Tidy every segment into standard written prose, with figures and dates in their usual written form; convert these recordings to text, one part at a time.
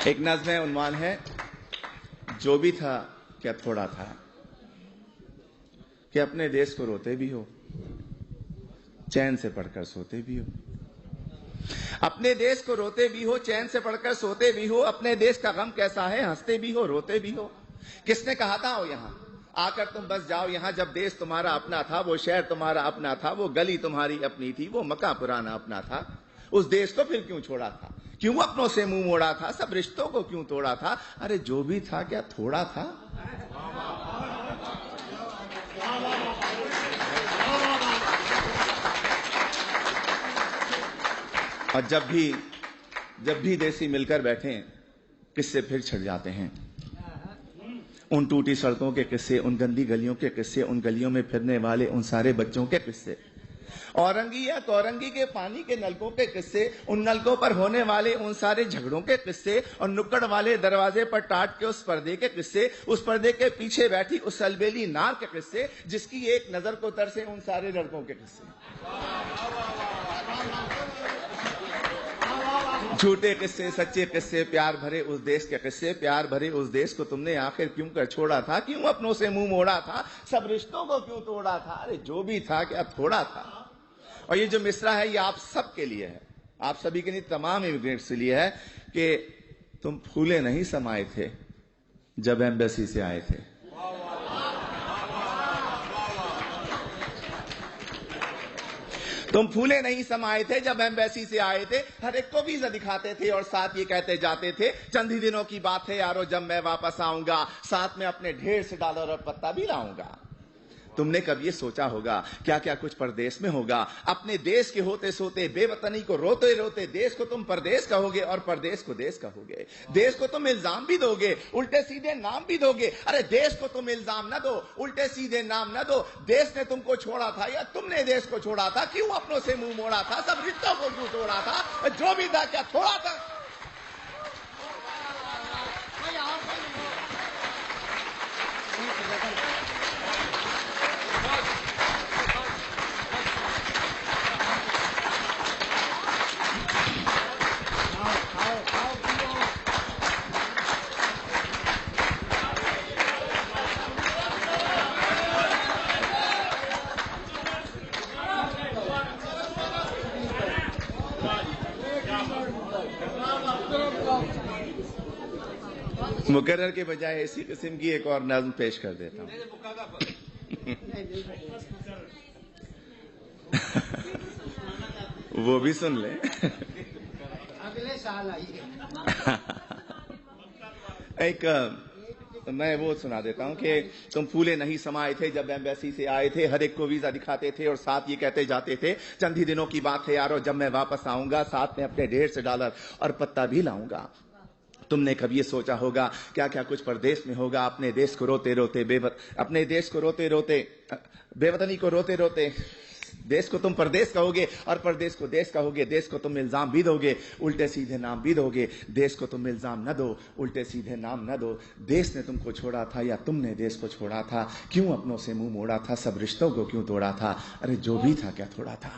एक नज़्म है, उन्वान है जो भी था क्या थोड़ा था, कि अपने देश को रोते भी हो, चैन से पढ़कर सोते भी हो। अपने देश को रोते भी हो, चैन से पढ़कर सोते भी हो। अपने देश का गम कैसा है, हंसते भी हो, रोते भी हो। किसने कहा था आओ यहाँ आकर तुम बस जाओ यहाँ, जब देश तुम्हारा अपना था, वो शहर तुम्हारा अपना था, वो गली तुम्हारी अपनी थी, वो मकान पुराना अपना था। उस देश को फिर क्यों छोड़ा था, क्यों अपनों से मुंह मोड़ा था, सब रिश्तों को क्यों तोड़ा था। अरे जो भी था क्या थोड़ा था। और जब भी देसी मिलकर बैठे किस्से फिर छिड़ जाते हैं। उन टूटी सड़कों के किस्से, उन गंदी गलियों के किस्से, उन गलियों में फिरने वाले उन सारे बच्चों के किस्से, औरंगी या कौरंगी के पानी के नलकों के किस्से, उन नलकों पर होने वाले उन सारे झगड़ों के किस्से, और नुक्कड़ वाले दरवाजे पर टाट के उस पर्दे के किस्से, उस पर्दे के पीछे बैठी उस अलबेली नार के किस्से, जिसकी एक नजर को तरसे उन सारे लड़कों के किस्से। झूठे किस्से, सच्चे किस्से, प्यार भरे उस देश के किस्से। प्यार भरे उस देश को तुमने आखिर क्यों कर छोड़ा था, क्यों अपनों से मुंह मोड़ा था, सब रिश्तों को क्यों तोड़ा था। अरे जो भी था क्या थोड़ा था। और ये जो मिसरा है ये आप सबके लिए है, आप सभी के लिए, तमाम इमिग्रेंट्स के लिए है कि तुम फूले नहीं समाये थे जब एम्बेसी से आए थे। तुम फूले नहीं समाये थे जब एम्बेसी से आए थे, हर एक को वीजा दिखाते थे और साथ ये कहते जाते थे, चंद ही दिनों की बात है यारो जब मैं वापस आऊंगा, साथ में अपने ढेर से डॉलर और पत्ता भी लाऊंगा। तुमने कब ये सोचा होगा क्या क्या कुछ परदेश में होगा। अपने देश के होते सोते, बेवतनी को रोते रोते, देश को तुम परदेश कहोगे और परदेश को देश कहोगे। देश को तुम इल्जाम भी दोगे, उल्टे सीधे नाम भी दोगे। अरे देश को तुम इल्जाम न दो, उल्टे सीधे नाम न दो। देश ने तुमको छोड़ा था या तुमने देश को छोड़ा था, क्यों अपनों से मुंह मोड़ा था, सब रिश्तों को क्यों तोड़ा था। जो भी था क्या थोड़ा था। मुकर्रर के बजाय इसी किस्म की एक और नज़्म पेश कर देता हूं। वो भी सुन ले। अगले साल आइए। एक मैं वो सुना देता हूं कि तुम फूले नहीं समाये थे जब एम्बेसी से आए थे, हर एक को वीजा दिखाते थे और साथ ये कहते जाते थे, चंद ही दिनों की बात है यारो जब मैं वापस आऊंगा, साथ में अपने ढेर से डॉलर और पत्ता भी लाऊंगा। तुमने कभी ये सोचा होगा क्या क्या कुछ परदेश में होगा। अपने देश को रोते रोते अपने देश को रोते रोते, बेवतनी को रोते रोते, देश को तुम परदेश कहोगे और परदेश को देश कहोगे। देश को तुम इल्जाम भी दोगे, उल्टे सीधे नाम भी दोगे। देश को तुम इल्जाम न दो, उल्टे सीधे नाम न दो। देश ने तुमको छोड़ा था या तुमने देश को छोड़ा था, क्यों अपनों से मुंह मोड़ा था, सब रिश्तों को क्यों तोड़ा था। अरे जो भी था क्या थोड़ा था।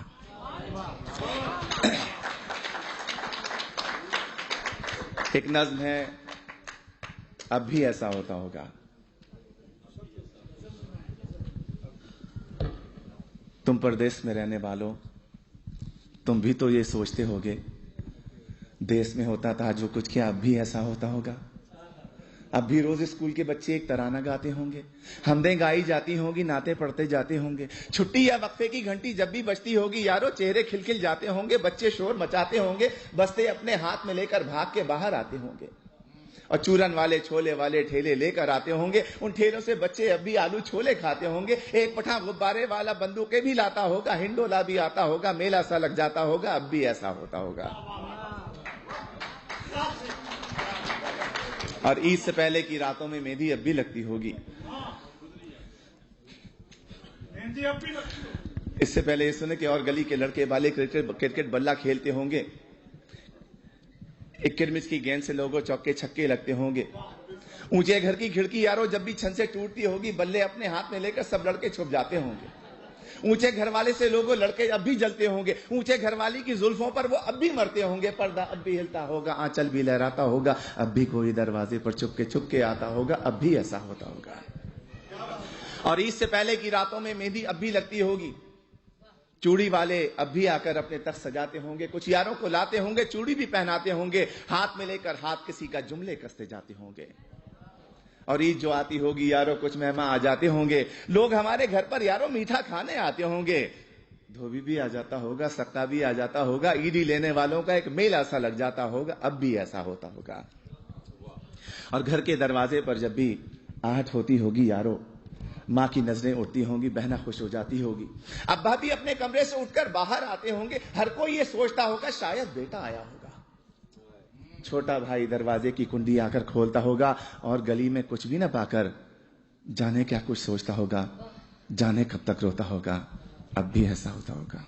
एक नज़्म है, अब भी ऐसा होता होगा। तुम परदेश में रहने वालों, तुम भी तो ये सोचते होगे, देश में होता था जो कुछ, क्या अब भी ऐसा होता होगा। अब भी रोज स्कूल के बच्चे एक तराना गाते होंगे, हमदें गाई जाती होंगी, नाते पढ़ते जाते होंगे। छुट्टी या वक्फे की घंटी जब भी बजती होगी यारो, चेहरे खिलखिल जाते होंगे, बच्चे शोर मचाते होंगे, बस्ते अपने हाथ में लेकर भाग के बाहर आते होंगे। और चूरन वाले, छोले वाले ठेले लेकर आते होंगे, उन ठेलों से बच्चे अब भी आलू छोले खाते होंगे। एक पठा गुब्बारे वाला बंदूकें भी लाता होगा, हिंडोला भी आता होगा, मेला सा लग जाता होगा। अब भी ऐसा होता होगा। और ईद से पहले की रातों में मेहंदी अब भी लगती होगी। इससे पहले ये सुने कि और गली के लड़के वाले क्रिकेट बल्ला खेलते होंगे, एक किरमिस की गेंद से लोगों चौके छक्के लगते होंगे। ऊंचे घर की खिड़की यारो जब भी छन से टूटती होगी, बल्ले अपने हाथ में लेकर सब लड़के छुप जाते होंगे। ऊंचे घर वाले से लोगों लड़के अब भी जलते होंगे, ऊंचे घर वाली की जुल्फों पर वो अब भी मरते होंगे, पर्दा अब भी हिलता होगा, आंचल भी लहराता होगा, अब भी कोई दरवाजे पर चुपके आता होगा, अब भी ऐसा होता होगा। और ईद से पहले की रातों में मेहंदी अब भी लगती होगी, चूड़ी वाले अब भी आकर अपने तख्त सजाते होंगे, कुछ यारों को लाते होंगे, चूड़ी भी पहनाते होंगे, हाथ में लेकर हाथ किसी का जुमले कसते जाते होंगे। और ईद जो आती होगी यारों, कुछ मेहमान आ जाते होंगे, लोग हमारे घर पर यारों मीठा खाने आते होंगे, धोबी भी आ जाता होगा, सक्का भी आ जाता होगा, ईदी लेने वालों का एक मेला सा लग जाता होगा, अब भी ऐसा होता होगा। और घर के दरवाजे पर जब भी आहट होती होगी यारों, माँ की नजरें उठती होंगी, बहना खुश हो जाती होगी, अब्बा भी अपने कमरे से उठकर बाहर आते होंगे, हर कोई ये सोचता होगा शायद बेटा आया होगा। छोटा भाई दरवाजे की कुंडी आकर खोलता होगा और गली में कुछ भी ना पाकर जाने क्या कुछ सोचता होगा, जाने कब तक रोता होगा, अब भी ऐसा होता होगा।